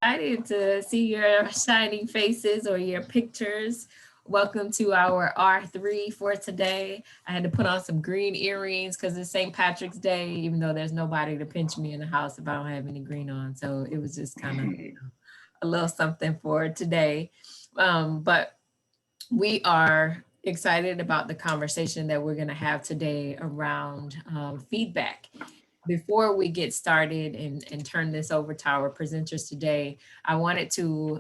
Excited to see your shining faces or your pictures. Welcome to our R3 for today. I had to put on some green earrings because it's St. Patrick's Day, even though there's nobody to pinch me in the house if I don't have any green on. So it was just kind of a little something for today. But we are excited about the conversation that we're going to have today around feedback. Before we get started and turn this over to our presenters today, I wanted to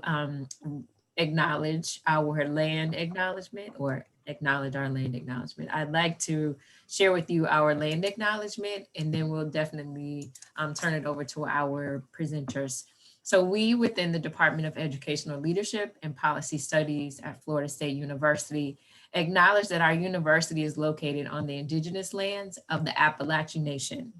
acknowledge our land acknowledgement or acknowledge our land acknowledgement. I'd like to share with you our land acknowledgement, and then we'll definitely turn it over to our presenters. So we within the Department of Educational Leadership and Policy Studies at Florida State University acknowledge that our university is located on the indigenous lands of the Appalachian Nation,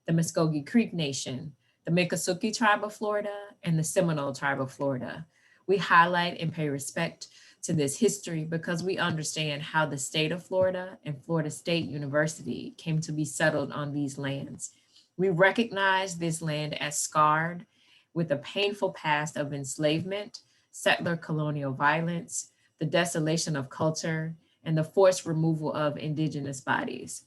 the Muskogee Creek Nation, the Miccosukee Tribe of Florida, and the Seminole Tribe of Florida. We highlight and pay respect to this history because we understand how the state of Florida and Florida State University came to be settled on these lands. We recognize this land as scarred with a painful past of enslavement, settler colonial violence, the desolation of culture, and the forced removal of indigenous bodies.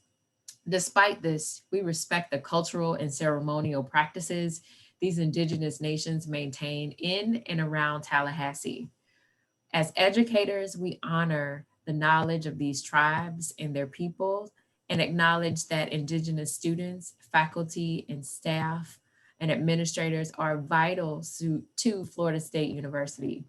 Despite this, we respect the cultural and ceremonial practices these indigenous nations maintain in and around Tallahassee. As educators, we honor the knowledge of these tribes and their people and acknowledge that indigenous students, faculty, and staff and administrators are vital to Florida State University.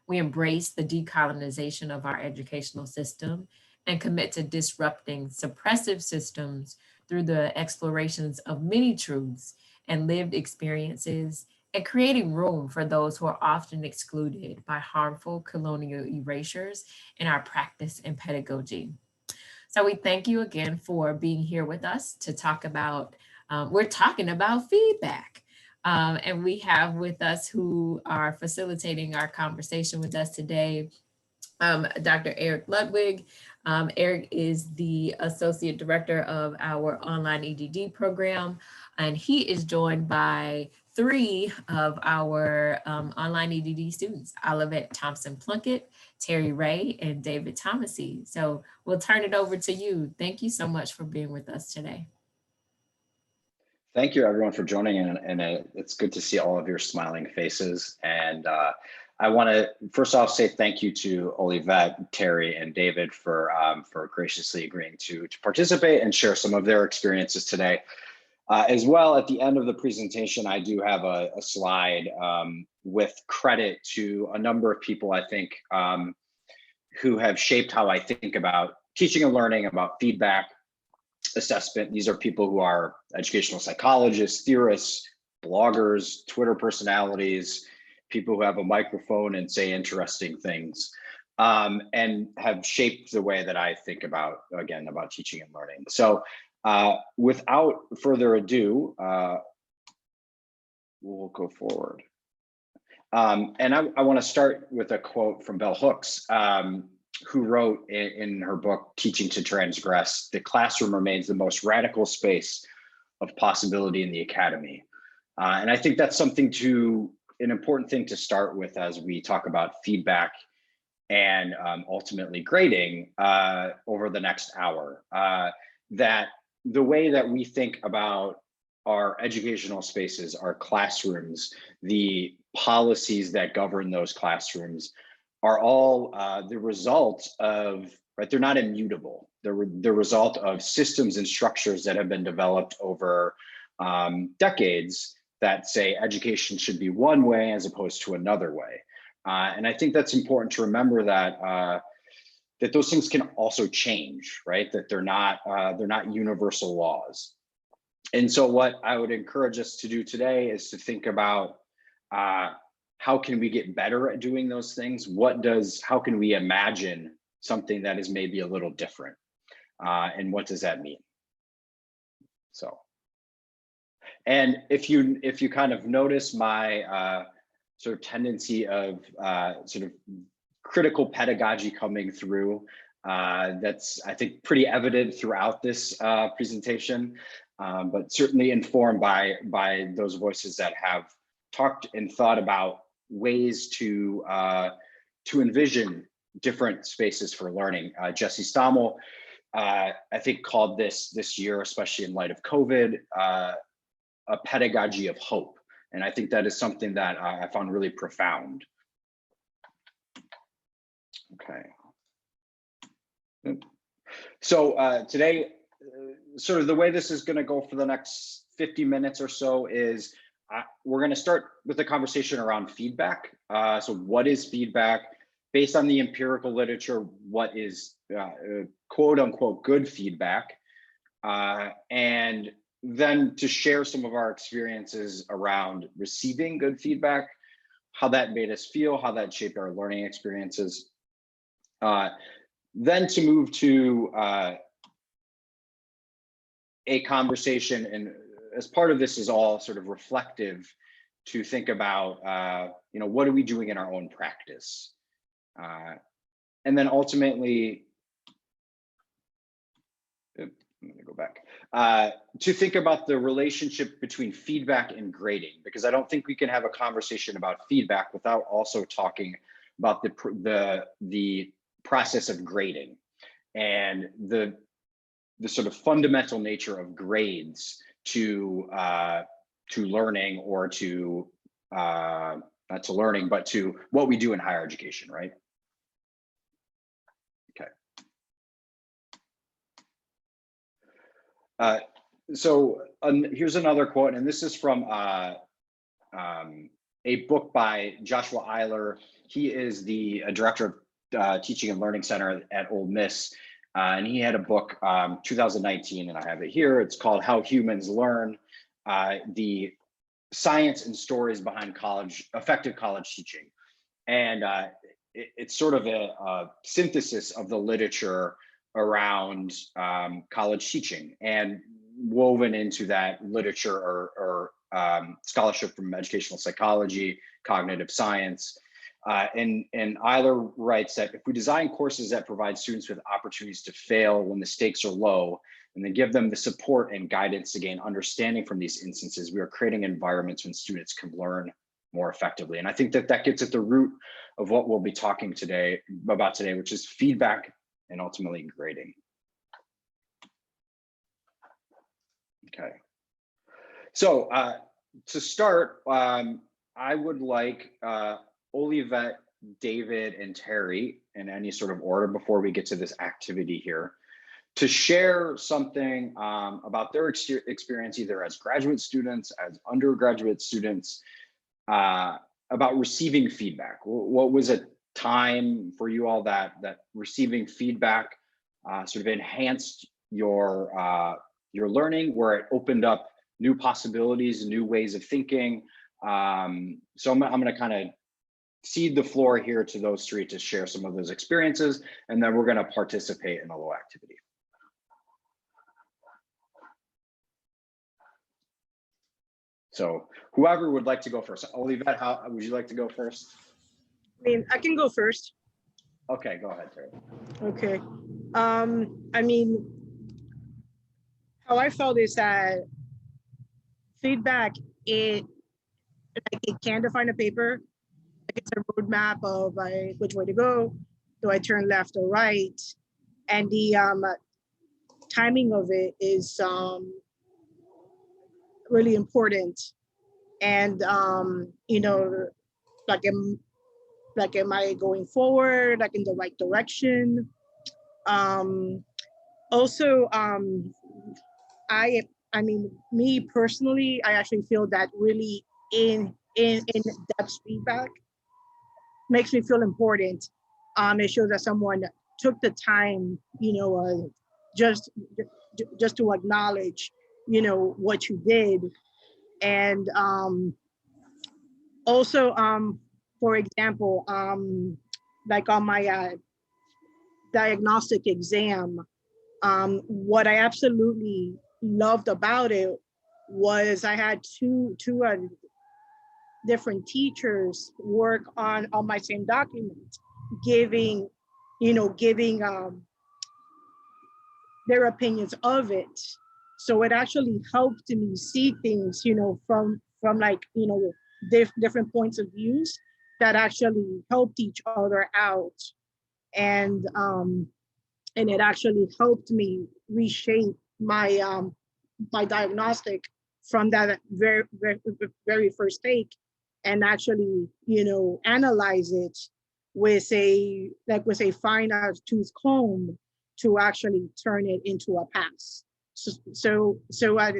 We embrace the decolonization of our educational system and commit to disrupting suppressive systems through the explorations of many truths and lived experiences and creating room for those who are often excluded by harmful colonial erasures in our practice and pedagogy. So we thank you again for being here with us to talk about, we're talking about feedback. And we have with us who are facilitating our conversation with us today, Dr. Eric Ludwig. Eric is the Associate Director of our online EDD program, and he is joined by three of our online EDD students, Olivet Thompson Plunkett, Terry Ray, and David Thomasy. So we'll turn it over to you. Thank you so much for being with us today. Thank you everyone for joining in, and it's good to see all of your smiling faces. And I want to first off say thank you to Olivet, Terry, and David for graciously agreeing to participate and share some of their experiences today. As well, at the end of the presentation, I do have a slide with credit to a number of people I think who have shaped how I think about teaching and learning, about feedback, assessment. These are people who are educational psychologists, theorists, bloggers, Twitter personalities, people who have a microphone and say interesting things, and have shaped the way that I think about, again, about teaching and learning. So without further ado, we'll go forward. And I want to start with a quote from Bell Hooks, who wrote in her book, Teaching to Transgress, "The classroom remains the most radical space of possibility in the academy." And I think that's an important thing to start with as we talk about feedback and ultimately grading over the next hour. That the way that we think about our educational spaces, our classrooms, the policies that govern those classrooms are all the result of, right, they're not immutable. They're the result of systems and structures that have been developed over decades that say education should be one way as opposed to another way. And I think that's important to remember that that those things can also change, right? That they're not universal laws. And so what I would encourage us to do today is to think about how can we get better at doing those things? How can we imagine something that is maybe a little different? And what does that mean? So, and if you kind of notice my sort of tendency of sort of critical pedagogy coming through, that's, I think, pretty evident throughout this presentation, but certainly informed by those voices that have talked and thought about ways to envision different spaces for learning. Jesse Stommel, I think, called this year, especially in light of COVID, a pedagogy of hope. And I think that is something that I found really profound. Okay. So today, sort of the way this is going to go for the next 50 minutes or so is we're going to start with a conversation around feedback. So what is feedback? Based on the empirical literature, what is quote unquote good feedback? And then to share some of our experiences around receiving good feedback, how that made us feel, how that shaped our learning experiences. Then to move to a conversation, and as part of this is all sort of reflective to think about, what are we doing in our own practice? And then ultimately, I'm gonna go back, to think about the relationship between feedback and grading, because I don't think we can have a conversation about feedback without also talking about the process of grading and the sort of fundamental nature of grades to learning, or to not to learning, but to what we do in higher education, right? Okay. So here's another quote, and this is from a book by Joshua Eiler. He is the director of Teaching and Learning Center at Ole Miss. And he had a book, 2019, and I have it here. It's called How Humans Learn, the Science and Stories Behind Effective College Teaching. And it's sort of a synthesis of the literature around college teaching, and woven into that literature or scholarship from educational psychology, cognitive science. And Eiler writes that if we design courses that provide students with opportunities to fail when the stakes are low, and then give them the support and guidance to gain understanding from these instances, we are creating environments when students can learn more effectively. And I think that gets at the root of what we'll be talking about today, which is feedback and ultimately grading. Okay. So to start, I would like Olivette, David, and Terry, in any sort of order before we get to this activity here, to share something about their experience, either as graduate students, as undergraduate students, about receiving feedback. What was a time for you all that receiving feedback sort of enhanced your learning, where it opened up new possibilities, new ways of thinking? So I'm going to kind of cede the floor here to those three to share some of those experiences, and then we're going to participate in a little activity. So whoever would like to go first. Olivette, how would you like to go first? I mean, I can go first. Okay, go ahead, Terry. Okay. I mean, how I felt is that feedback, it can define a paper. Like, it's a roadmap of which way to go. Do I turn left or right? And the timing of it is really important. And like, am I going forward, like in the right direction? Also, I mean, me personally, I actually feel that really in-depth feedback makes me feel important. It shows that someone took the time, just to acknowledge, what you did. And also, for example, like on my diagnostic exam, what I absolutely loved about it was I had two different teachers work on my same document, giving their opinions of it. So it actually helped me see things, from like, different points of views. that actually helped each other out. And it actually helped me reshape my diagnostic from that very first take, and actually, analyze it with a fine tooth comb to actually turn it into a pass. So I,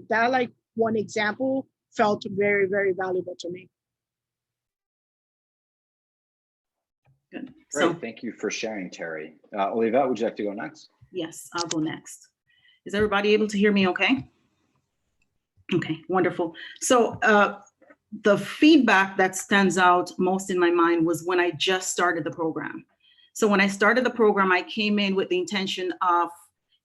that, like, one example felt very, very valuable to me. Good. Great, So, thank you for sharing, Terry. Olivette, would you like to go next? yes, I'll go next. Is everybody able to hear me okay? Okay, wonderful. So the feedback that stands out most in my mind was when I just started the program. So when I started the program, I came in with the intention of,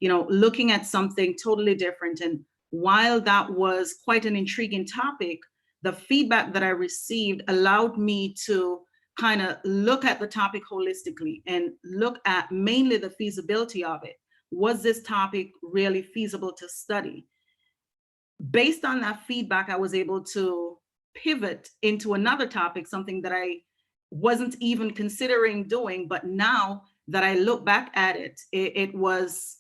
looking at something totally different. And while that was quite an intriguing topic, the feedback that I received allowed me to kind of look at the topic holistically and look at mainly the feasibility of it. Was this topic really feasible to study? Based on that feedback, I was able to pivot into another topic, something that I wasn't even considering doing, but now that I look back at it, it was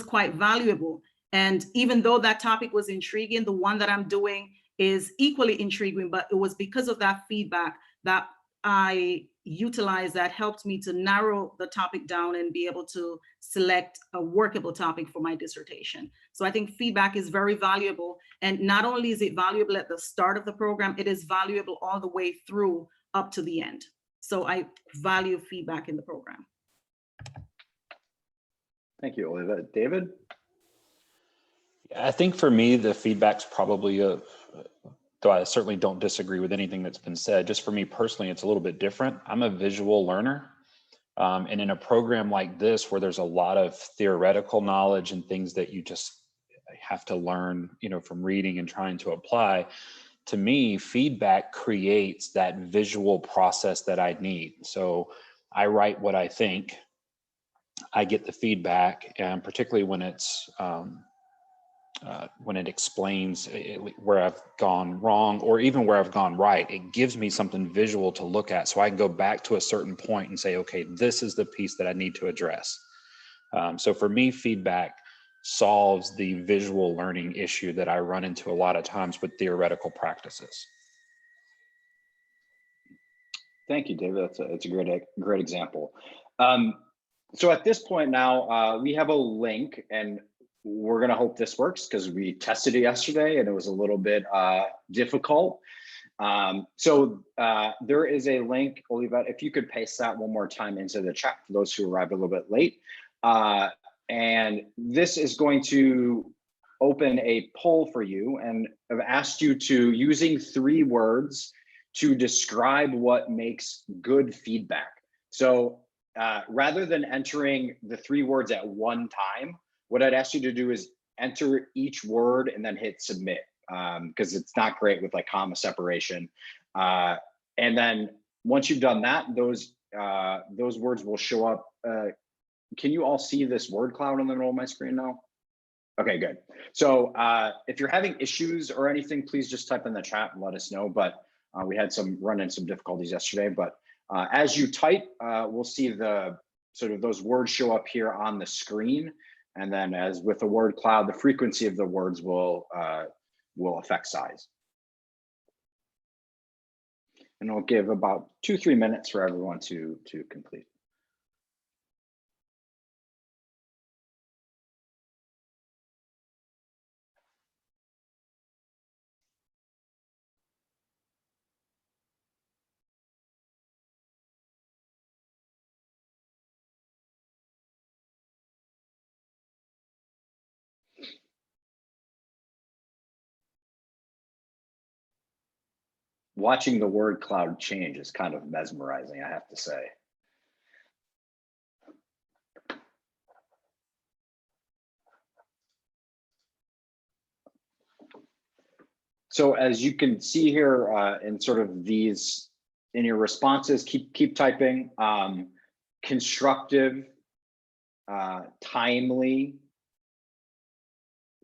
quite valuable. And even though that topic was intriguing, the one that I'm doing is equally intriguing, but it was because of that feedback that I utilized that helped me to narrow the topic down and be able to select a workable topic for my dissertation. So I think feedback is very valuable. And not only is it valuable at the start of the program, it is valuable all the way through up to the end. So I value feedback in the program. Thank you, Olivette. David? I think for me, the feedback's probably though I certainly don't disagree with anything that's been said, just for me personally, it's a little bit different. I'm a visual learner. And in a program like this, where there's a lot of theoretical knowledge and things that you just have to learn, from reading and trying to apply, to me, feedback creates that visual process that I need. So I write what I think, I get the feedback, and particularly when it's, when it explains where I've gone wrong or even where I've gone right, it gives me something visual to look at, so I can go back to a certain point and say, okay, this is the piece that I need to address. So for me, feedback solves the visual learning issue that I run into a lot of times with theoretical practices. Thank you, David. That's a great example. So at this point now, we have a link, and we're going to hope this works because we tested it yesterday and it was a little bit difficult. So there is a link, Olivette, if you could paste that one more time into the chat for those who arrived a little bit late. And this is going to open a poll for you, and I've asked you to, using 3 words, to describe what makes good feedback. So rather than entering the 3 words at one time, what I'd ask you to do is enter each word and then hit submit, because it's not great with like comma separation. And then once you've done that, those words will show up. Can you all see this word cloud in the middle of my screen now? Okay, good. So if you're having issues or anything, please just type in the chat and let us know. But we had run into some difficulties yesterday. But as you type, we'll see the sort of those words show up here on the screen. And then, as with the word cloud, the frequency of the words will affect size. And I'll give about 2-3 minutes for everyone to complete. Watching the word cloud change is kind of mesmerizing, I have to say. So as you can see here in sort of these, in your responses, keep typing. Constructive, timely,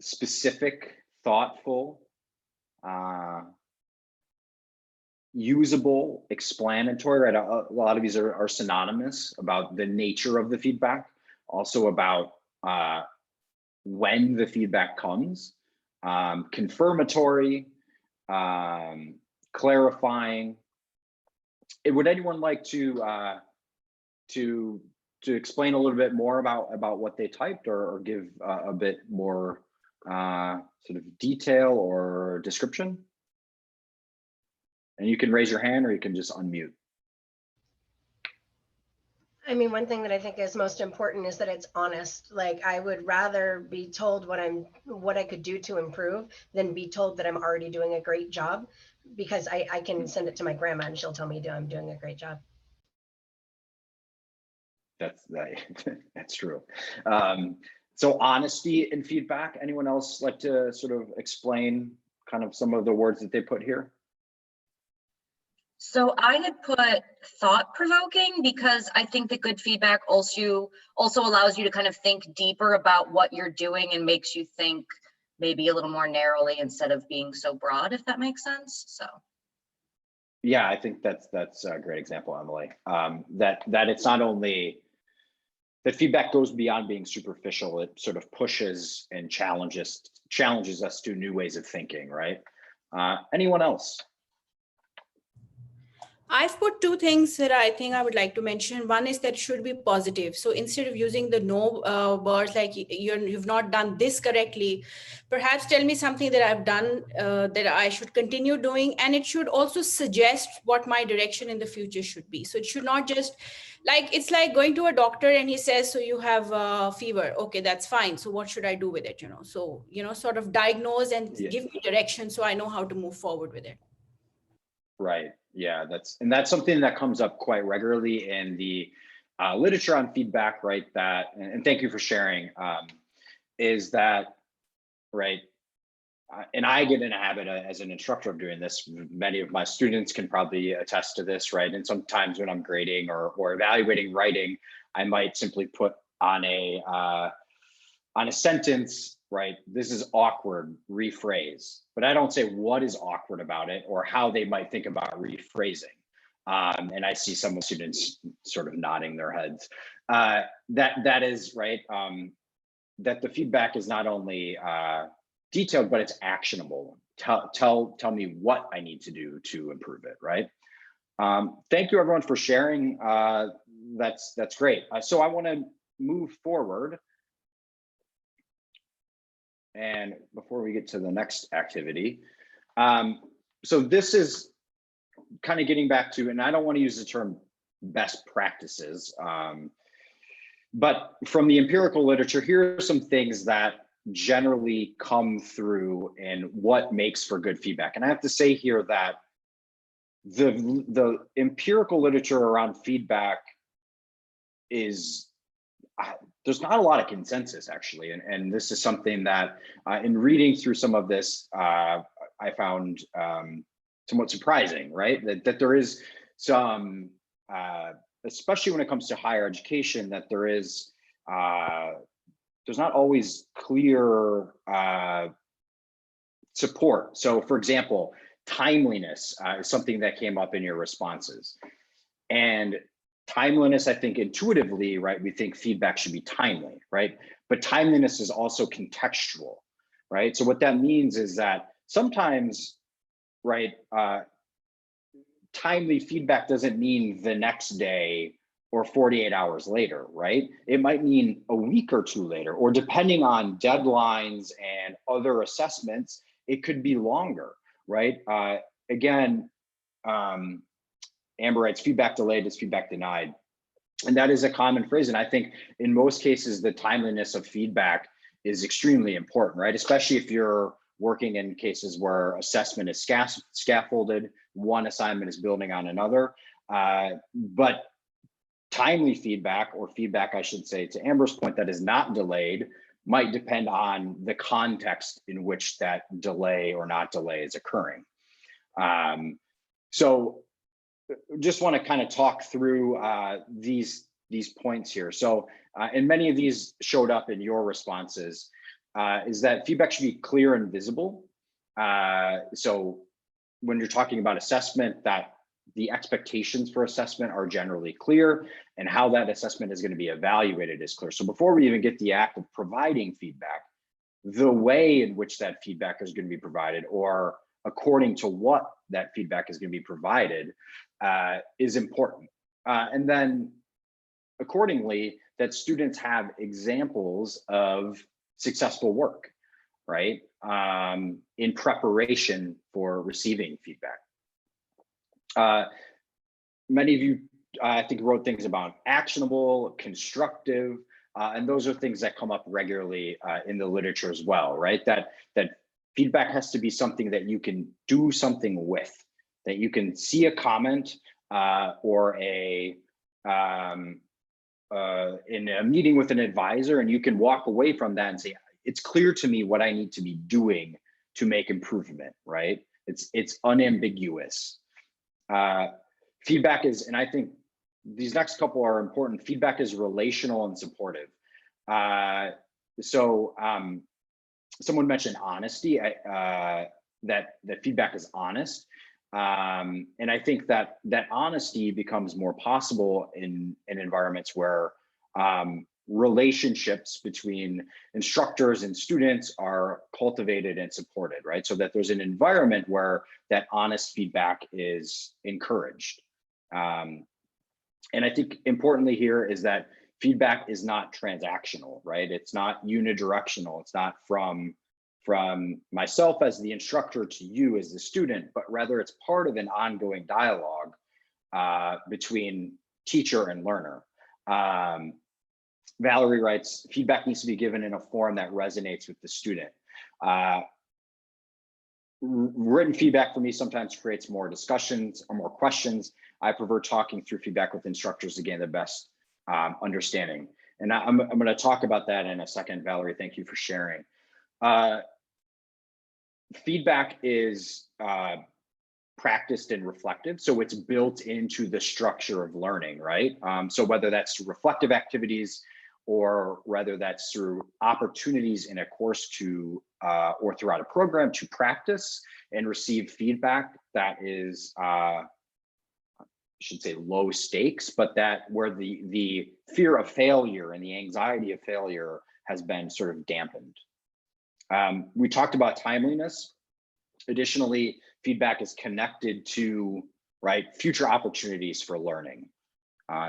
specific, thoughtful, usable, explanatory, right? A lot of these are synonymous about the nature of the feedback, also about when the feedback comes, confirmatory, clarifying. Would anyone like to explain a little bit more about what they typed, or give a bit more sort of detail or description? And you can raise your hand or you can just unmute. I mean, one thing that I think is most important is that it's honest. Like, I would rather be told what I could do to improve than be told that I'm already doing a great job, because I can send it to my grandma and she'll tell me I'm doing a great job. That's true. So honesty and feedback. Anyone else like to sort of explain kind of some of the words that they put here? So I had put thought-provoking, because I think that good feedback also allows you to kind of think deeper about what you're doing and makes you think maybe a little more narrowly instead of being so broad, if that makes sense. So yeah, I think that's a great example, Emily. That it's not only that feedback goes beyond being superficial, it sort of pushes and challenges us to new ways of thinking, right? Anyone else? I've put two things that I think I would like to mention. One is that it should be positive. So instead of using the no words like you've not done this correctly, perhaps tell me something that I've done that I should continue doing. And it should also suggest what my direction in the future should be. So it should not just like, it's like going to a doctor and he says, so you have fever. Okay, that's fine. So what should I do with it? So, sort of diagnose and give me direction so I know how to move forward with it. Right. Yeah, that's something that comes up quite regularly in the literature on feedback, right? And thank you for sharing, is that, right? And I get in a habit as an instructor of doing this. Many of my students can probably attest to this, right? And sometimes when I'm grading or evaluating writing, I might simply put on a sentence, right? This is awkward, rephrase. But I don't say what is awkward about it or how they might think about rephrasing. And I see some students sort of nodding their heads. That is right. That the feedback is not only detailed, but it's actionable. Tell me what I need to do to improve it, right? Thank you everyone for sharing. That's great. So I want to move forward. And before we get to the next activity, so this is kind of getting back to, and I don't want to use the term best practices, but from the empirical literature, here are some things that generally come through in what makes for good feedback. And I have to say here that the empirical literature around feedback is, there's not a lot of consensus actually. And this is something that in reading through some of this, I found somewhat surprising, right? That there is some, especially when it comes to higher education, that there's not always clear support. So for example, timeliness is something that came up in your responses. And timeliness, I think intuitively, right, we think feedback should be timely, right? But timeliness is also contextual, right? So what that means is that sometimes, right, timely feedback doesn't mean the next day or 48 hours later, right? It might mean a week or two later, or depending on deadlines and other assessments, it could be longer, right? Again, Amber writes, feedback delayed is feedback denied. And that is a common phrase. And I think in most cases, the timeliness of feedback is extremely important, right? Especially if you're working in cases where assessment is scaffolded, one assignment is building on another. But timely feedback, or feedback, I should say, to Amber's point, that is not delayed, might depend on the context in which that delay or not delay is occurring. So just want to kind of talk through these points here. So, and many of these showed up in your responses, is that feedback should be clear and visible. So when you're talking about assessment, that the expectations for assessment are generally clear, and how that assessment is going to be evaluated is clear. So before we even get the act of providing feedback, the way in which that feedback is going to be provided, or according to what that feedback is going to be provided, is important. And then accordingly, that students have examples of successful work, right? In preparation for receiving feedback. Many of you, I think, wrote things about actionable, constructive, and those are things that come up regularly in the literature as well, right? That feedback has to be something that you can do something with, that you can see a comment or in a meeting with an advisor, and you can walk away from that and say, it's clear to me what I need to be doing to make improvement, right? It's unambiguous. Feedback is, and I think these next couple are important, feedback is relational and supportive. Someone mentioned honesty, that feedback is honest. And I think that honesty becomes more possible in environments where relationships between instructors and students are cultivated and supported, right? So that there's an environment where that honest feedback is encouraged. And I think importantly here is that feedback is not transactional, right? It's not unidirectional. It's not from myself as the instructor to you as the student, but rather it's part of an ongoing dialogue between teacher and learner. Valerie writes, feedback needs to be given in a form that resonates with the student. Written feedback for me sometimes creates more discussions or more questions. I prefer talking through feedback with instructors to gain the best understanding. And I'm going to talk about that in a second. Valerie, thank you for sharing. Feedback is practiced and reflective, so it's built into the structure of learning, right? So whether that's through reflective activities or whether that's through opportunities in a course to or throughout a program to practice and receive feedback that is I should say low stakes, but that where the fear of failure and the anxiety of failure has been sort of dampened. We talked about timeliness. Additionally, feedback is connected to, right, future opportunities for learning.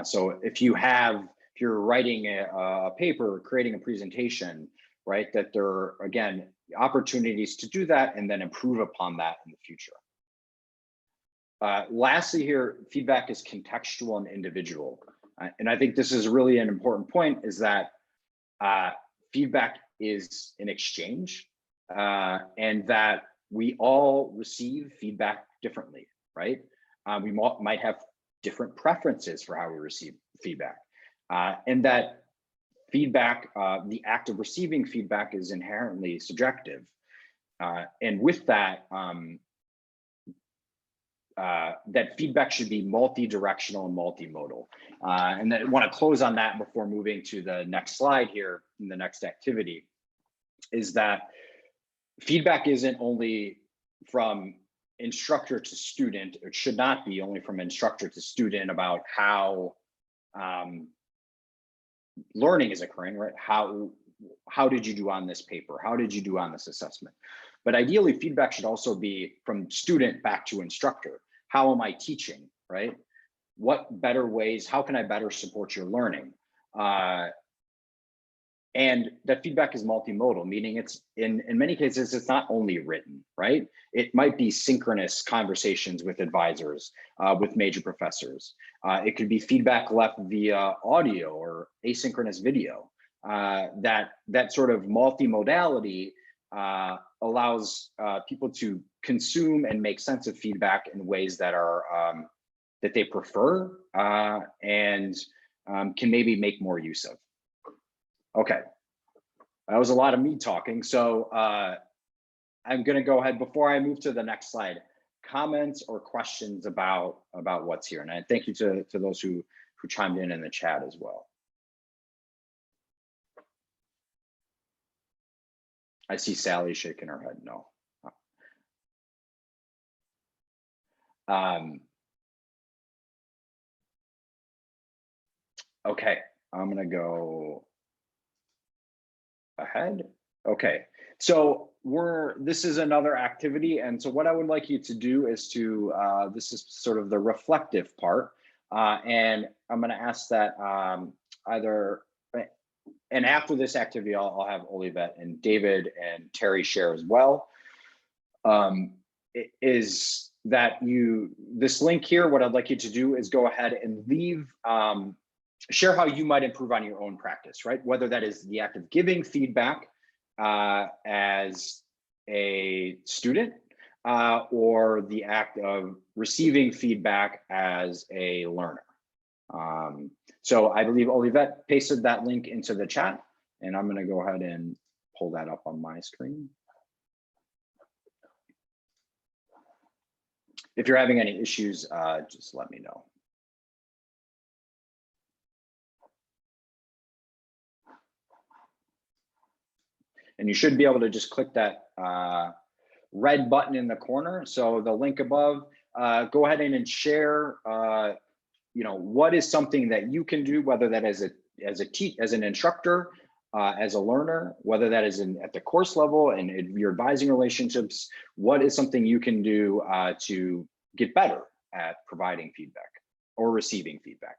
So if you're writing a paper or creating a presentation, right, that there are, again, opportunities to do that and then improve upon that in the future. Lastly here, feedback is contextual and individual. And I think this is really an important point, is that feedback is an exchange and that we all receive feedback differently, right? We might have different preferences for how we receive feedback. And that feedback, the act of receiving feedback is inherently subjective. And with that, that feedback should be multi-directional and multimodal. And I want to close on that before moving to the next slide here in the next activity, is that feedback isn't only from instructor to student. It should not be only from instructor to student about how learning is occurring, right? How did you do on this paper? How did you do on this assessment? But ideally, feedback should also be from student back to instructor. How am I teaching, right? What better ways, how can I better support your learning? And that feedback is multimodal, meaning it's in many cases, it's not only written, right? It might be synchronous conversations with advisors, with major professors. It could be feedback left via audio or asynchronous video. That sort of multimodality allows people to consume and make sense of feedback in ways that are that they prefer and can maybe make more use of. Okay, that was a lot of me talking. So I'm going to go ahead before I move to the next slide. Comments or questions about what's here, and I thank you to those who chimed in the chat as well. I see Sally shaking her head no. Okay, I'm gonna go ahead. Okay, so this is another activity, and so what I would like you to do is to this is sort of the reflective part, and I'm going to ask that and after this activity, I'll have Olivet and David and Terry share as well. Is that this link here? What I'd like you to do is go ahead and leave. Share how you might improve on your own practice, right? Whether that is the act of giving feedback as a student or the act of receiving feedback as a learner. So I believe Olivet pasted that link into the chat, and I'm going to go ahead and pull that up on my screen. If you're having any issues, just let me know. And you should be able to just click that red button in the corner. So the link above, go ahead and share, what is something that you can do, whether that is as an instructor, as a learner, whether that is at the course level and in your advising relationships, what is something you can do to get better at providing feedback or receiving feedback.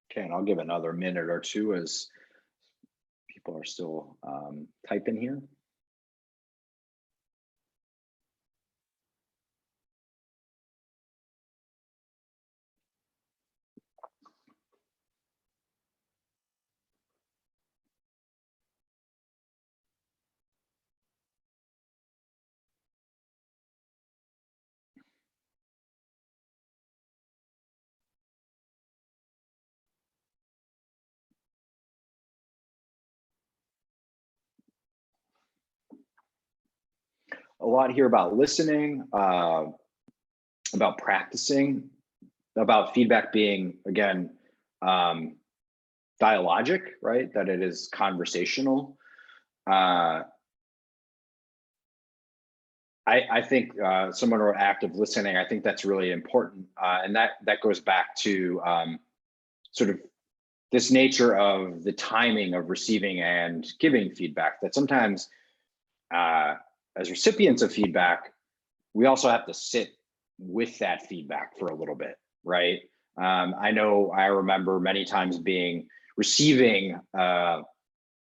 Okay, and I'll give another minute or two as people are still typing here. A lot here about listening, about practicing, about feedback being, again, dialogic, right? That it is conversational. I think someone wrote active listening. I think that's really important. And that goes back to sort of this nature of the timing of receiving and giving feedback, that sometimes as recipients of feedback, we also have to sit with that feedback for a little bit, right? I remember many times receiving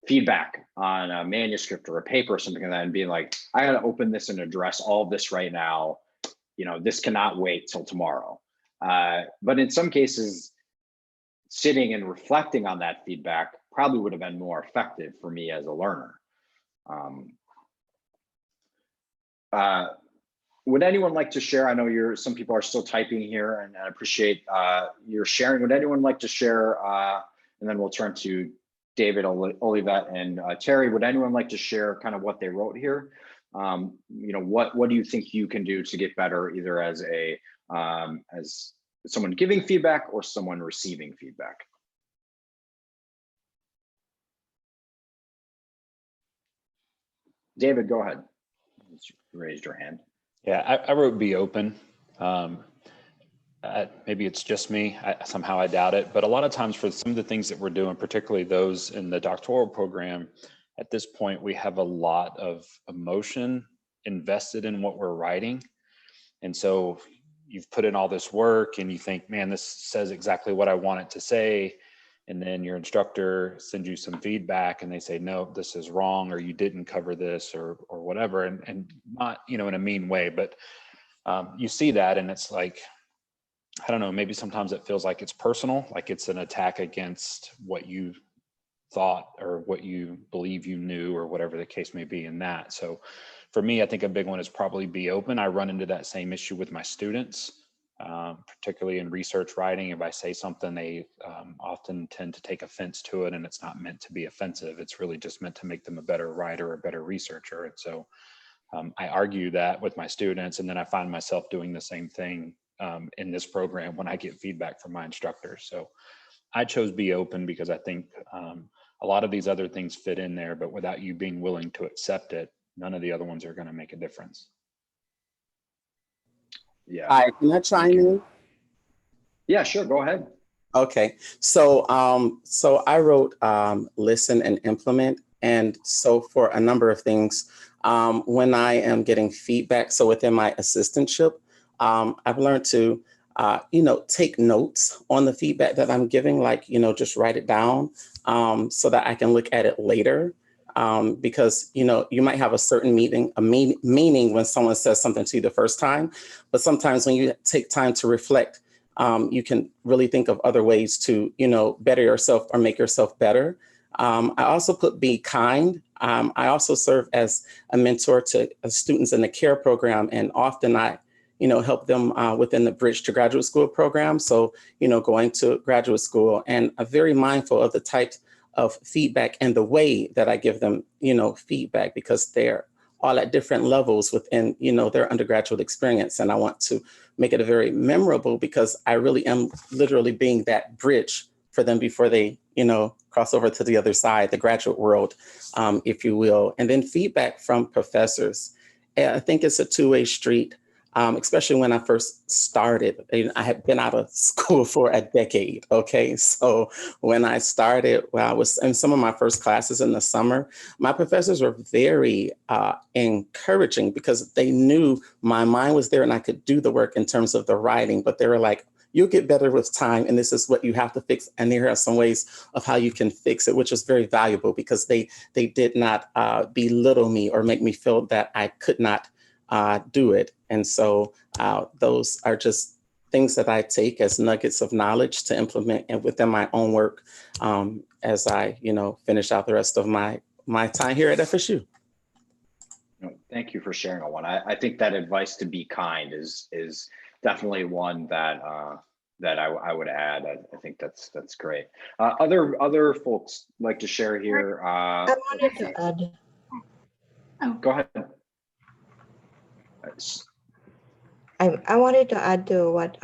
feedback on a manuscript or a paper or something like that, and being like, I gotta open this and address all of this right now. This cannot wait till tomorrow. But in some cases, sitting and reflecting on that feedback probably would have been more effective for me as a learner. Would anyone like to share? I know some people are still typing here, and I appreciate your sharing. Would anyone like to share? And then we'll turn to David, Olivet, and Terry. Would anyone like to share kind of what they wrote here? What do you think you can do to get better, either as someone giving feedback or someone receiving feedback? David, go ahead. You raised your hand. Yeah, I wrote be open. Maybe it's just me. Somehow I doubt it. But a lot of times for some of the things that we're doing, particularly those in the doctoral program, at this point, we have a lot of emotion invested in what we're writing. And so you've put in all this work and you think, man, this says exactly what I want it to say. And then your instructor sends you some feedback and they say, no, this is wrong, or you didn't cover this, or whatever. And not, in a mean way, but you see that and it's like, I don't know, maybe sometimes it feels like it's personal, like it's an attack against what you thought or what you believe you knew, or whatever the case may be in that. So for me, I think a big one is probably be open. I run into that same issue with my students, particularly in research writing. If I say something, they often tend to take offense to it, and it's not meant to be offensive. It's really just meant to make them a better writer, a better researcher. And so I argue that with my students, and then I find myself doing the same thing in this program when I get feedback from my instructors. So I chose be open because I think a lot of these other things fit in there, but without you being willing to accept it, none of the other ones are going to make a difference. Yeah. Hi, can I chime in? Yeah, sure. Go ahead. Okay, so I wrote listen and implement, and so for a number of things, when I am getting feedback, so within my assistantship, I've learned to take notes on the feedback that I'm giving, like just write it down so that I can look at it later. Because you might have a certain meaning when someone says something to you the first time, but sometimes when you take time to reflect, you can really think of other ways to better yourself or make yourself better. I also put be kind. I also serve as a mentor to students in the CARE program, and often I help them within the Bridge to Graduate School program. So going to graduate school, and I'm very mindful of the types of feedback and the way that I give them, feedback, because they're all at different levels within, their undergraduate experience. And I want to make it a very memorable, because I really am literally being that bridge for them before they, cross over to the other side, the graduate world, if you will. And then feedback from professors. I think it's a two-way street. Especially when I first started. I had been out of school for a decade, okay? So when I started, when I was in some of my first classes in the summer, my professors were very encouraging, because they knew my mind was there and I could do the work in terms of the writing, but they were like, you'll get better with time, and this is what you have to fix. And here are some ways of how you can fix it, which is very valuable, because they did not belittle me or make me feel that I could not do it. And so those are just things that I take as nuggets of knowledge to implement and within my own work as I, finish out the rest of my time here at FSU. Thank you for sharing that one. I think that advice to be kind is definitely one that I would add. I think that's great. Other folks like to share here. I wanted to add. Go ahead. I wanted to add to what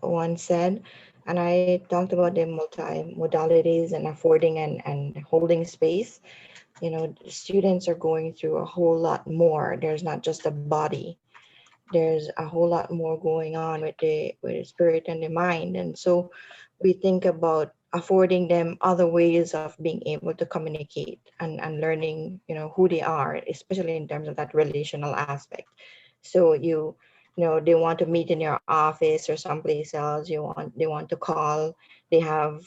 Juan said, and I talked about the multi-modalities and affording and holding space. Students are going through a whole lot more. There's not just a body. There's a whole lot more going on with the spirit and the mind. And so we think about affording them other ways of being able to communicate and learning, who they are, especially in terms of that relational aspect. So they want to meet in your office or someplace else. They want to call. They have,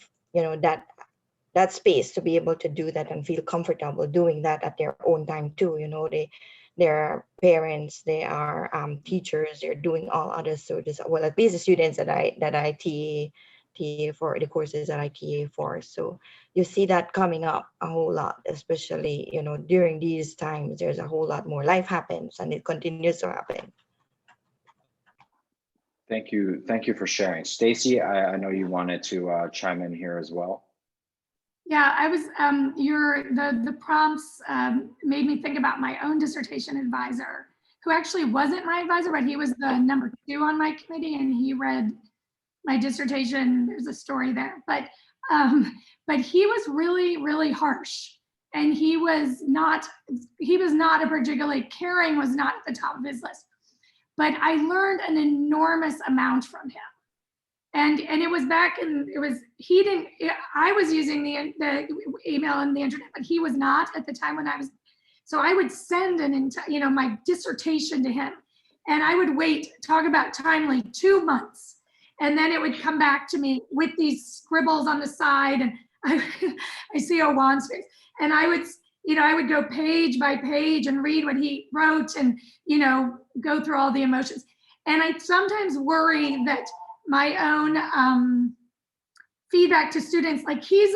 that space to be able to do that and feel comfortable doing that at their own time too. They're parents, they are teachers, they're doing all other sorts of, well, at least the students that I TA for, the courses that I TA for. So you see that coming up a whole lot, especially, during these times. There's a whole lot more. Life happens and it continues to happen. Thank you for sharing. Stacy, I know you wanted to chime in here as well. Yeah, I was, the prompts made me think about my own dissertation advisor, who actually wasn't my advisor, but he was the number 2 on my committee, and he read my dissertation. There's a story there, but he was really, really harsh, and he was not a particularly caring, was not at the top of his list, but I learned an enormous amount from him. And it was back in, I was using the email and the internet, but he was not at the time when I was, so I would send my dissertation to him, And I would wait, talk about timely, 2 months. And then it would come back to me with these scribbles on the side. And I see Juan's face. And I would, I would go page by page and read what he wrote and, go through all the emotions. And I sometimes worry that my own feedback to students, like he's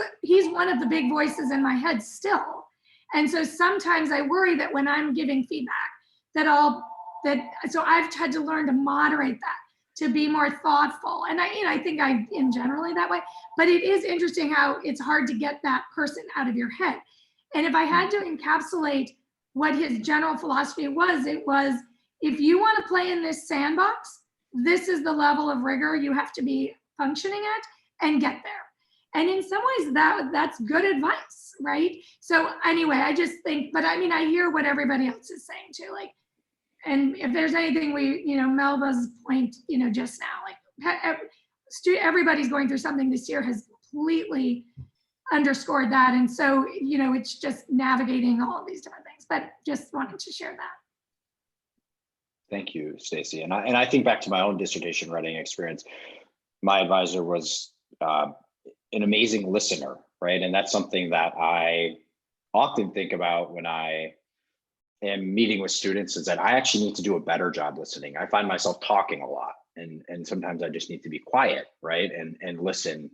one of the big voices in my head still. And so sometimes I worry that when I'm giving feedback so I've had to learn to moderate that, to be more thoughtful. And I think I am generally that way, but it is interesting how it's hard to get that person out of your head. And if I had to encapsulate what his general philosophy was, it was, if you want to play in this sandbox, this is the level of rigor you have to be functioning at and get there. And in some ways that's good advice, right? So anyway, I just think, but I mean, I hear what everybody else is saying too, like, and if there's anything Melba's point, just now, like everybody's going through something this year has completely underscored that. And so, it's just navigating all of these different things, but just wanted to share that. Thank you, Stacy. And I think back to my own dissertation writing experience. My advisor was an amazing listener, right? And that's something that I often think about when I am meeting with students, is that I actually need to do a better job listening. I find myself talking a lot, and sometimes I just need to be quiet, right? And listen.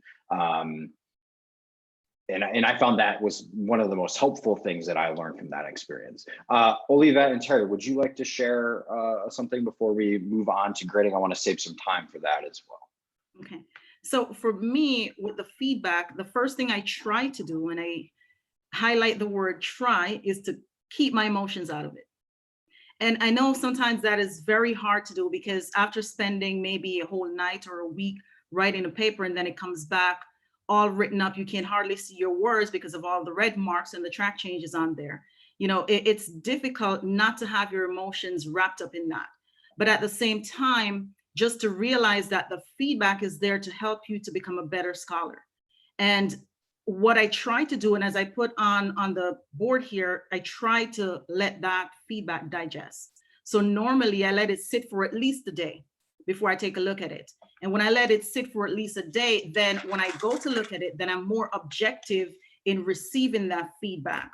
And I found that was one of the most helpful things that I learned from that experience. Olivette and Terry, would you like to share something before we move on to grading? I want to save some time for that as well. Okay. So for me, with the feedback, the first thing I try to do when I highlight the word try is to keep my emotions out of it. And I know sometimes that is very hard to do, because after spending maybe a whole night or a week writing a paper, and then it comes back all written up, you can hardly see your words because of all the red marks and the track changes on there. It's difficult not to have your emotions wrapped up in that. But at the same time, just to realize that the feedback is there to help you to become a better scholar. And what I try to do, and as I put on the board here, I try to let that feedback digest. So normally I let it sit for at least a day before I take a look at it. And when I let it sit for at least a day, then when I go to look at it, then I'm more objective in receiving that feedback.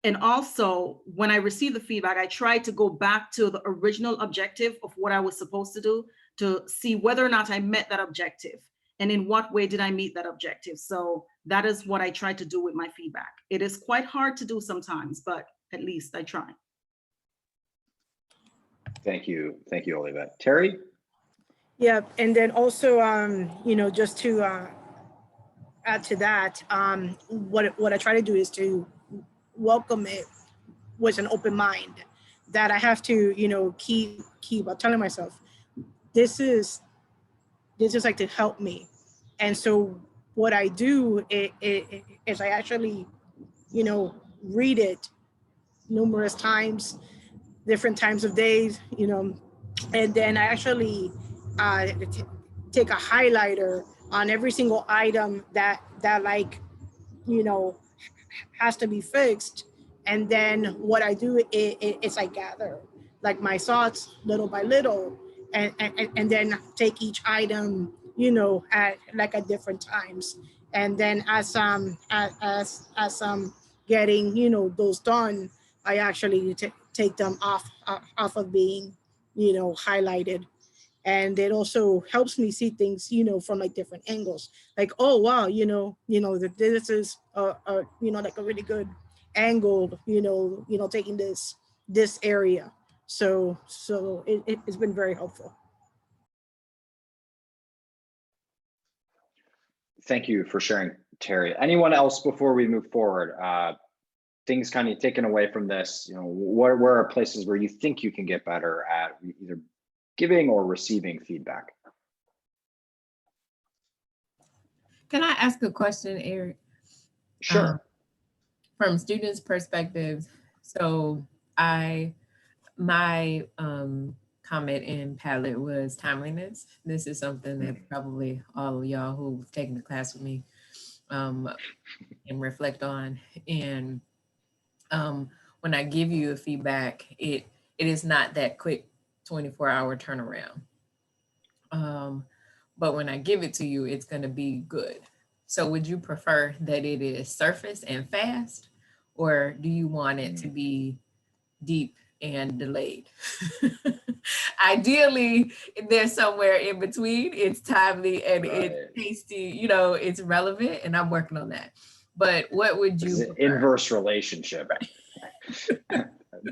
And also, when I receive the feedback, I try to go back to the original objective of what I was supposed to do, to see whether or not I met that objective, and in what way did I meet that objective. So that is what I try to do with my feedback. It is quite hard to do sometimes, but at least I try. Thank you, Olivette. Terry? Yeah, and then also, just to add to that, what I try to do is to welcome it with an open mind. That I have to, keep telling myself, this is like to help me. And so what I do is I actually, read it numerous times, different times of days, and then I actually take a highlighter on every single item that like, has to be fixed. And then what I do is I gather like my thoughts little by little, and then take each item, at different times. And then as I'm getting, those done, I actually take them off of being, highlighted. And it also helps me see things, from like different angles. Like, oh wow, that this is like a really good angle, taking this area. So it's been very helpful. Thank you for sharing, Terry. Anyone else before we move forward? Things kind of taken away from this, where are places where you think you can get better at either giving or receiving feedback? Can I ask a question, Eric? Sure. From students' perspectives, so my comment in Padlet was timeliness. This is something that probably all of y'all who've taken the class with me and reflect on. And when I give you a feedback, it is not that quick 24-hour turnaround. But when I give it to you, it's going to be good. So would you prefer that it is surface and fast, or do you want it to be deep and delayed? Ideally, there's somewhere in between. It's timely and it's tasty, you know, it's relevant, and I'm working on that. But what would you prefer? Inverse relationship.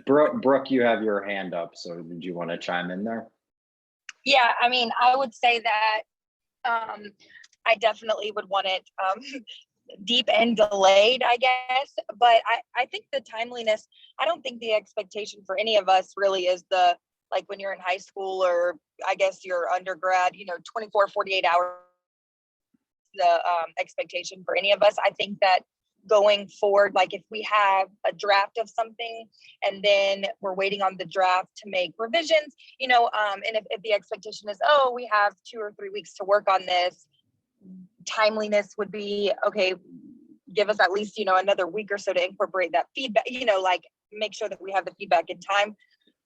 Brooke, you have your hand up, so did you want to chime in there? Yeah, I mean, I would say that I definitely would want it deep and delayed, I guess. But I think the timeliness, I don't think the expectation for any of us really is the, like when you're in high school or I guess your undergrad, you know, 24, 48 hours, the expectation for any of us. I think that going forward, like if we have a draft of something and then we're waiting on the draft to make revisions, you know, and if the expectation is, oh, we have 2 or 3 weeks to work on this, timeliness would be, okay, give us at least, you know, another week or so to incorporate that feedback, you know, like make sure that we have the feedback in time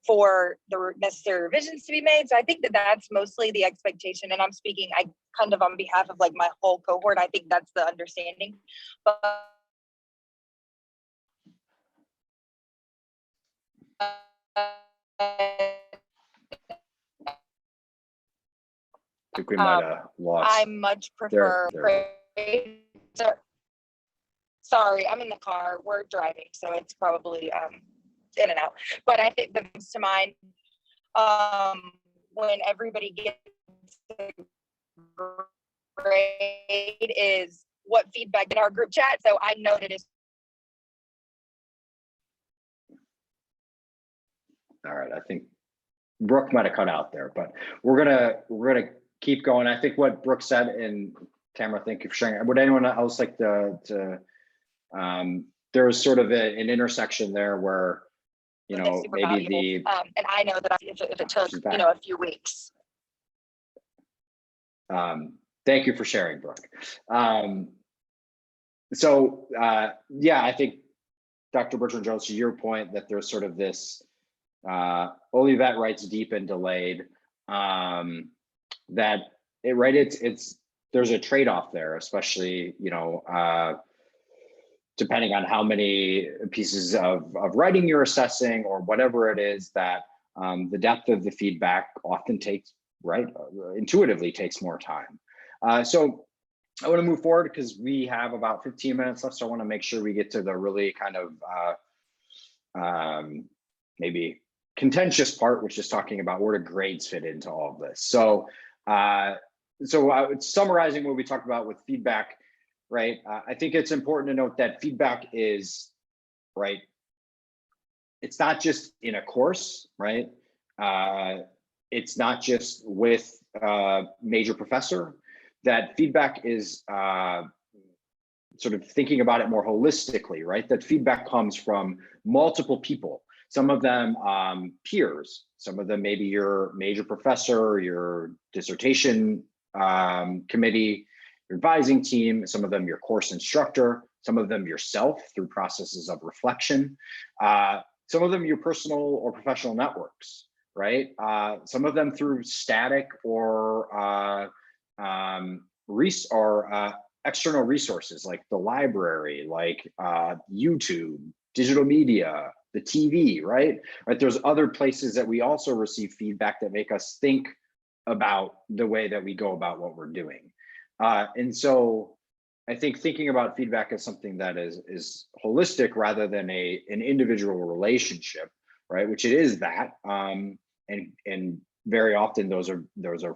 for the necessary revisions to be made. So I think that that's mostly the expectation. And I'm speaking, I kind of on behalf of like my whole cohort, I think that's the understanding. But I think we might have lost. I much prefer. Sorry, I'm in the car. We're driving, so it's probably in and out. But I think that comes to mind when everybody gets a grade is what feedback in our group chat. So I know that it's. All right, I think Brooke might have cut out there, but we're gonna keep going. I think what Brooke said, and Tamara, thank you for sharing. Would anyone else like to there's sort of an intersection there where, you know, maybe the and I know that if it took, you know, a few weeks. Thank you for sharing, Brooke. Yeah, I think Dr. Bertrand Jones, to your point that there's sort of this Olivet writes deep and delayed, that it, right, it's there's a trade-off there, especially, you know, depending on how many pieces of writing you're assessing or whatever it is, that the depth of the feedback often takes, right, intuitively takes more time. So I want to move forward because we have about 15 minutes left. So I want to make sure we get to the really kind of maybe contentious part, which is talking about where do grades fit into all of this. So, summarizing what we talked about with feedback, right? I think it's important to note that feedback is, right, it's not just in a course, right? It's not just with a major professor. That feedback is sort of thinking about it more holistically, right? That feedback comes from multiple people. Some of them peers, some of them maybe your major professor, your dissertation committee, your advising team, some of them your course instructor, some of them yourself through processes of reflection, some of them your personal or professional networks, right? Some of them through static or external resources like the library, like YouTube, digital media, the TV, right? There's other places that we also receive feedback that make us think about the way that we go about what we're doing. And so I think thinking about feedback as something that is holistic rather than an individual relationship, right? Which it is that, and very often those are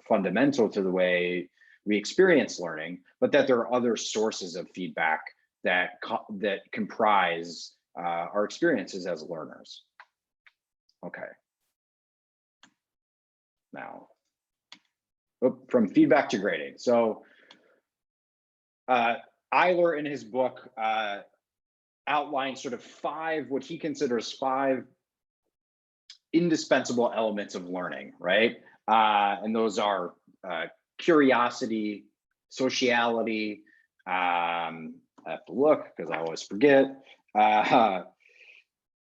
fundamental to the way we experience learning, but that there are other sources of feedback that comprise our experiences as learners. Okay. Now, from feedback to grading. So Eiler in his book outlines sort of what he considers 5 indispensable elements of learning, right? And those are curiosity, sociality, I have to look because I always forget,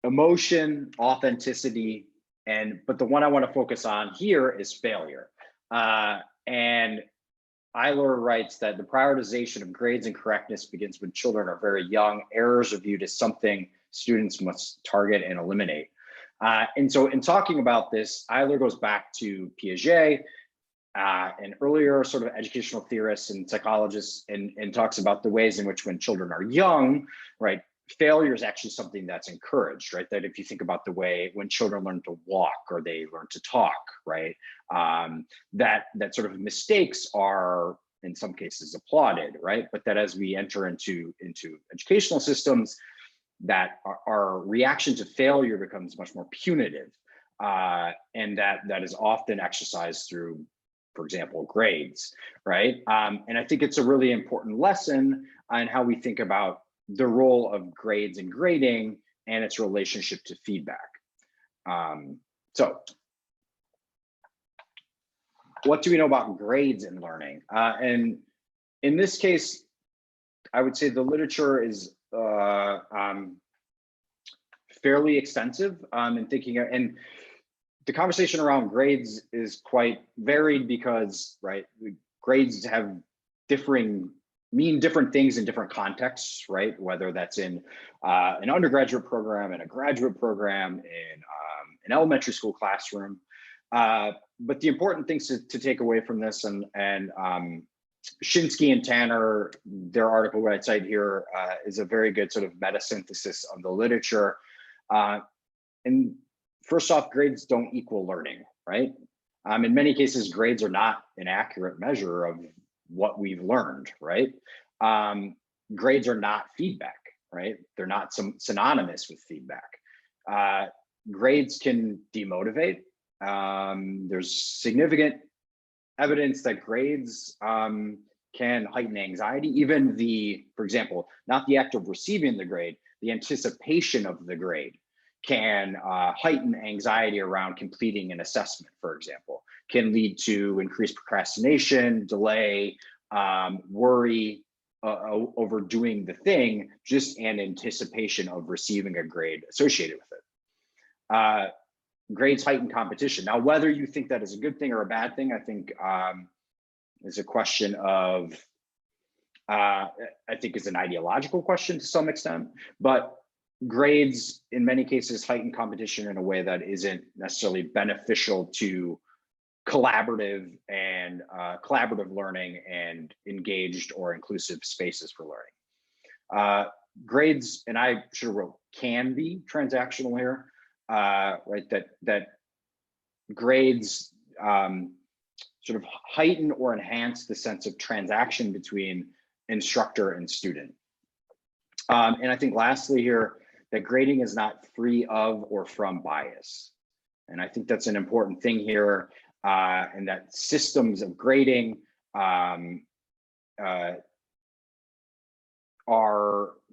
emotion, authenticity, But the one I want to focus on here is failure. And Eiler writes that the prioritization of grades and correctness begins when children are very young. Errors are viewed as something students must target and eliminate. And so in talking about this, Eiler goes back to Piaget, an earlier sort of educational theorist and psychologist, and talks about the ways in which when children are young, right, failure is actually something that's encouraged, right? That if you think about the way when children learn to walk or they learn to talk, right, that sort of mistakes are in some cases applauded, right? But that as we enter into educational systems, that our reaction to failure becomes much more punitive, and that is often exercised through, for example, grades, right? And I think it's a really important lesson on how we think about the role of grades and grading and its relationship to feedback. So what do we know about grades in learning? And in this case, I would say the literature is fairly extensive in thinking, and the conversation around grades is quite varied because, right, grades have mean different things in different contexts, right? Whether that's in an undergraduate program, in a graduate program, in an elementary school classroom. But the important things to take away from this, and Shinsky and Tanner, their article that I cite here is a very good sort of meta synthesis of the literature. And first off, grades don't equal learning, right? In many cases, grades are not an accurate measure of what we've learned, right? Grades are not feedback, right? They're not synonymous with feedback. Grades can demotivate. There's significant evidence that grades can heighten anxiety. Even for example, not the act of receiving the grade, the anticipation of the grade can heighten anxiety around completing an assessment, for example, can lead to increased procrastination, delay, worry over doing the thing, just in anticipation of receiving a grade associated with it. Grades heighten competition. Now, whether you think that is a good thing or a bad thing, I think is a question of, I think is an ideological question to some extent, but grades in many cases heighten competition in a way that isn't necessarily beneficial to collaborative learning and engaged or inclusive spaces for learning. Grades, and I should have wrote can be transactional here, right? That grades sort of heighten or enhance the sense of transaction between instructor and student. And I think lastly here, that grading is not free of or from bias. And I think that's an important thing here, and that systems of grading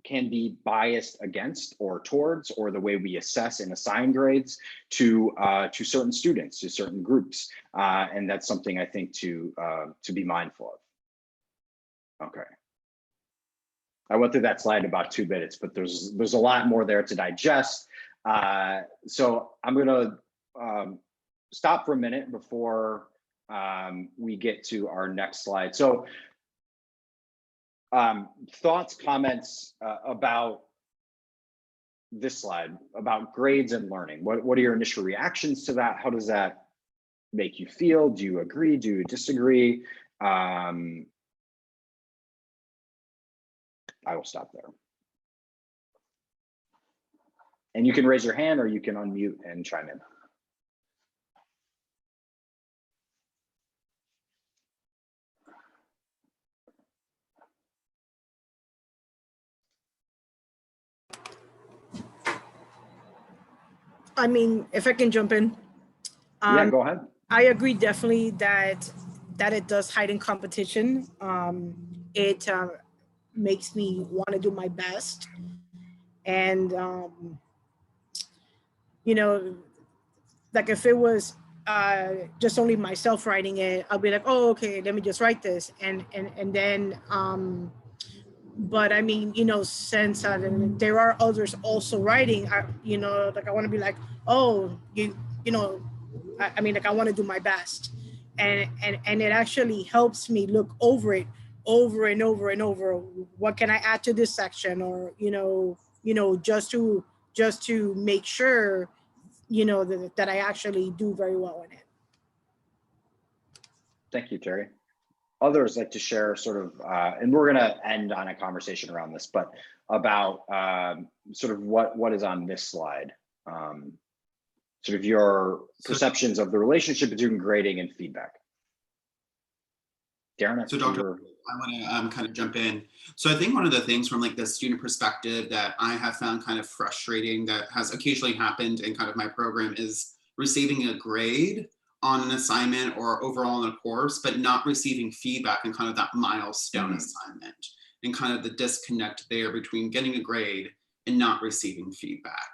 can be biased against or towards, or the way we assess and assign grades to certain students, to certain groups. And that's something I think to be mindful of. Okay. I went through that slide in about 2 minutes, but there's a lot more there to digest. So I'm gonna stop for a minute before we get to our next slide. So thoughts, comments about this slide, about grades and learning. What are your initial reactions to that? How does that make you feel? Do you agree? Do you disagree? I will stop there. And you can raise your hand or you can unmute and chime in. I mean, if I can jump in. Yeah, go ahead. I agree definitely that it does heighten competition. It makes me want to do my best. And, you know, like if it was just only myself writing it, I'll be like, oh, okay, let me just write this. And then, but I mean, you know, since there are others also writing, you know, like I want to be like, oh, you you know, I mean, like I want to do my best. And it actually helps me look over it over and over and over. What can I add to this section? Or, just to make sure, that I actually do very well in it. Thank you, Terry. Others like to share sort of, and we're going to end on a conversation around this, but about sort of what is on this slide. Sort of your perceptions of the relationship between grading and feedback. Darren, so Dr. I want to kind of jump in. So I think one of the things from like the student perspective that I have found kind of frustrating that has occasionally happened in kind of my program is receiving a grade on an assignment or overall in a course, but not receiving feedback and kind of that milestone assignment, and kind of the disconnect there between getting a grade and not receiving feedback.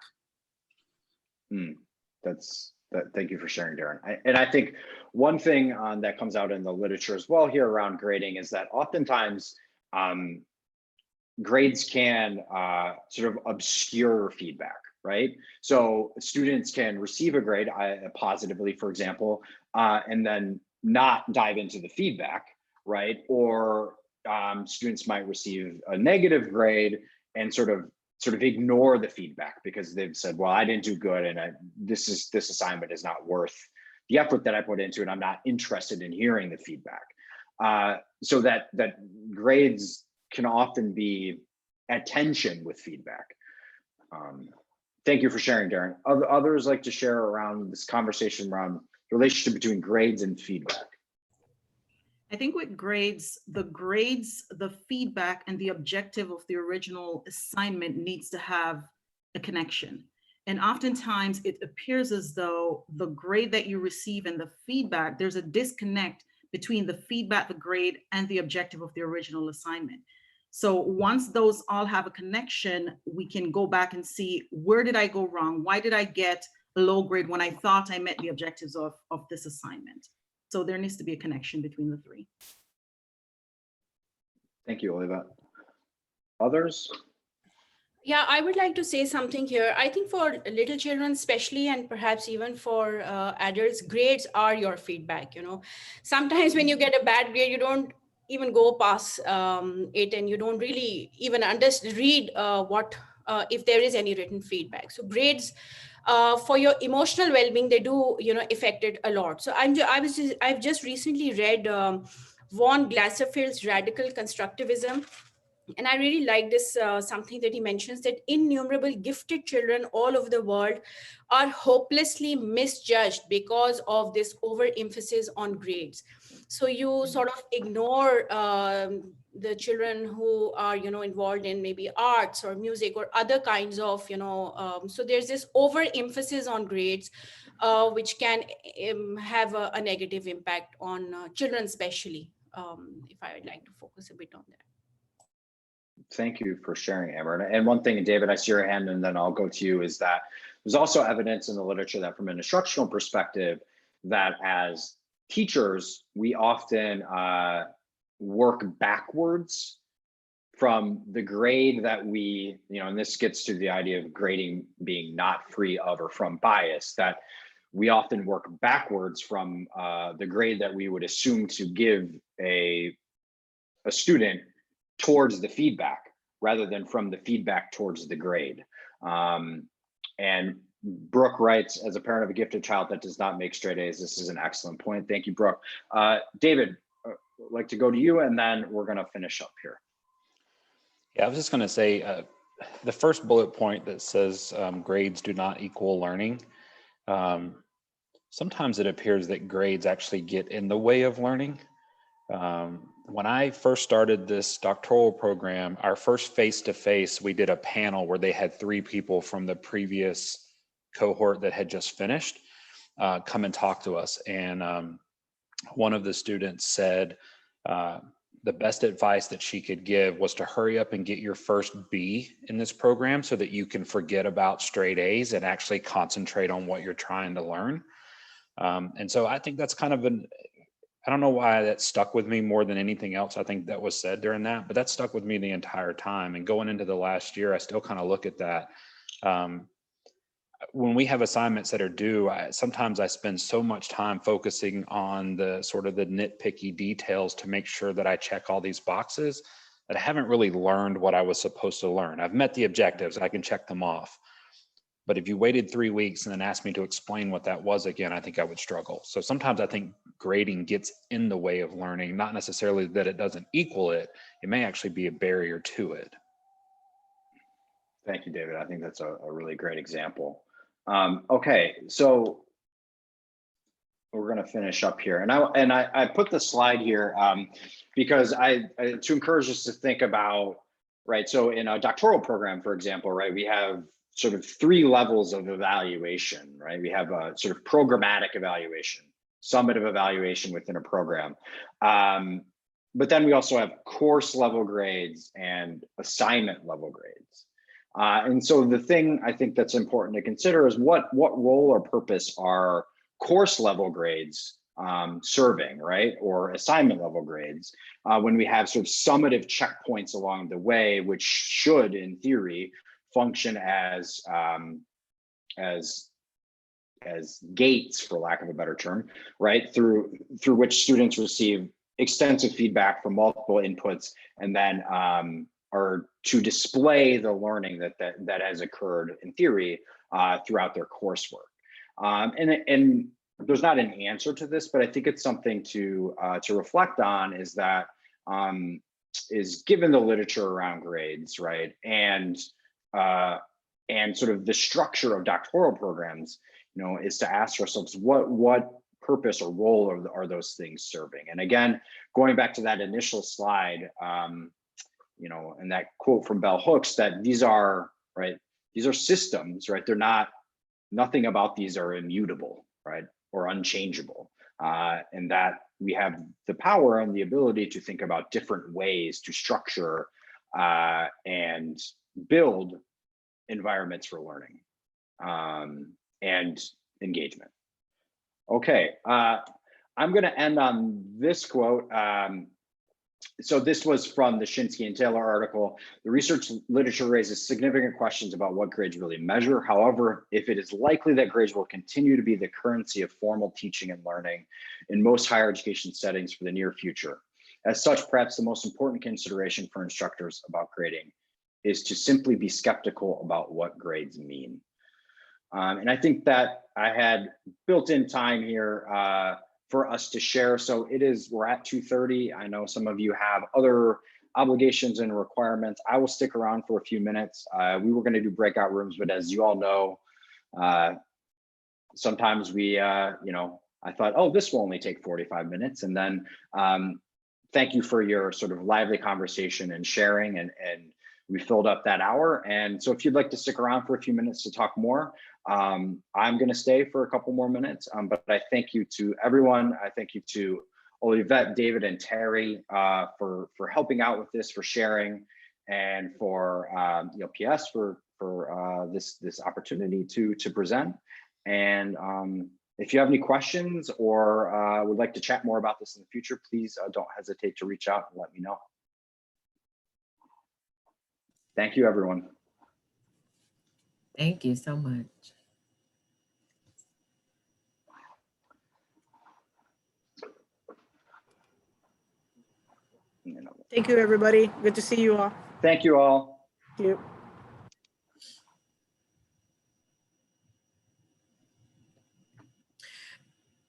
Thank you for sharing, Darren. And I think one thing that comes out in the literature as well here around grading is that oftentimes grades can sort of obscure feedback, right? So students can receive a grade positively, for example, and then not dive into the feedback, right? Or students might receive a negative grade and sort of ignore the feedback because they've said, well, I didn't do good, and this assignment is not worth the effort that I put into it. I'm not interested in hearing the feedback. So that grades can often be at tension with feedback. Thank you for sharing, Darren. Others like to share around this conversation around the relationship between grades and feedback. I think with grades, the feedback and the objective of the original assignment needs to have a connection. And oftentimes it appears as though the grade that you receive and the feedback, there's a disconnect between the feedback, the grade, and the objective of the original assignment. So once those all have a connection, we can go back and see, where did I go wrong? Why did I get a low grade when I thought I met the objectives of this assignment? So there needs to be a connection between the three. Thank you, Oliva. Others? Yeah, I would like to say something here. I think for little children especially, and perhaps even for adults, grades are your feedback. Sometimes when you get a bad grade, you don't even go past it, and you don't really even read what if there is any written feedback. So grades for your emotional well-being, they do affect it a lot. So I've just recently read Von Glaserfeld's Radical Constructivism. And I really like this, something that he mentions, that innumerable gifted children all over the world are hopelessly misjudged because of this overemphasis on grades. So you sort of ignore the children who are, involved in maybe arts or music or other kinds of, so there's this overemphasis on grades, which can have a negative impact on children, especially, if I would like to focus a bit on that. Thank you for sharing, Amber. And one thing, David, I see your hand and then I'll go to you, is that there's also evidence in the literature that from an instructional perspective, that as teachers, we often work backwards from the grade that we, and this gets to the idea of grading being not free of or from bias, that we often work backwards from the grade that we would assume to give a student towards the feedback rather than from the feedback towards the grade. And Brooke writes, as a parent of a gifted child that does not make straight A's, this is an excellent point. Thank you, Brooke. David, I'd like to go to you and then we're gonna finish up here. Yeah, I was just gonna say, the first bullet point that says grades do not equal learning. Sometimes it appears that grades actually get in the way of learning. When I first started this doctoral program, our first face-to-face, we did a panel where they had 3 people from the previous cohort that had just finished come and talk to us. And one of the students said the best advice that she could give was to hurry up and get your first B in this program so that you can forget about straight A's and actually concentrate on what you're trying to learn. And so I think that's kind of I don't know why that stuck with me more than anything else I think that was said during that, but that stuck with me the entire time. And going into the last year, I still kind of look at that. when we have assignments that are due, sometimes I spend so much time focusing on the sort of the nitpicky details to make sure that I check all these boxes that I haven't really learned what I was supposed to learn. I've met the objectives, I can check them off. But if you waited 3 weeks and then asked me to explain what that was again, I think I would struggle. So sometimes I think grading gets in the way of learning, not necessarily that it doesn't equal it, it may actually be a barrier to it. Thank you, David. I think that's a really great example. Okay, so we're going to finish up here, and I put the slide here because to encourage us to think about, right? So in a doctoral program, for example, right, we have sort of 3 levels of evaluation, right? We have a sort of programmatic evaluation, summative evaluation within a program. But then we also have course level grades and assignment level grades. And so the thing I think that's important to consider is what role or purpose are course level grades serving, right? Or assignment level grades when we have sort of summative checkpoints along the way, which should, in theory, function as gates, for lack of a better term, right? Through which students receive extensive feedback from multiple inputs, and then are to display the learning that has occurred in theory throughout their coursework. And there's not an answer to this, but I think it's something to reflect on. Is that is given the literature around grades, right? And sort of the structure of doctoral programs, you know, is to ask ourselves what purpose or role are those things serving? And again, going back to that initial slide, you know, and that quote from Bell Hooks, that these are systems, right? They're not, nothing about these are immutable, right? Or unchangeable. And that we have the power and the ability to think about different ways to structure and build environments for learning and engagement. Okay, I'm going to end on this quote. So this was from the Shinsky and Taylor article. The research literature raises significant questions about what grades really measure. However, if it is likely that grades will continue to be the currency of formal teaching and learning in most higher education settings for the near future. As such, perhaps the most important consideration for instructors about grading is to simply be skeptical about what grades mean. And I think that I had built in time here for us to share. So we're at 2:30. I know some of you have other obligations and requirements. I will stick around for a few minutes. We were going to do breakout rooms, but as you all know, sometimes we, you know, I thought, oh, this will only take 45 minutes. And then thank you for your sort of lively conversation and sharing, and we filled up that hour. And so if you'd like to stick around for a few minutes to talk more, I'm going to stay for a couple more minutes, but I thank you to everyone. I thank you to Olivette, David, and Terry for helping out with this, for sharing, and for PS for this opportunity to present. And if you have any questions or would like to chat more about this in the future, please don't hesitate to reach out and let me know. Thank you, everyone. Thank you so much. Thank you, everybody. Good to see you all. Thank you all. Thank you.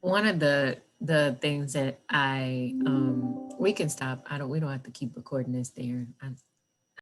One of the things that we can stop. We don't have to keep recording this there.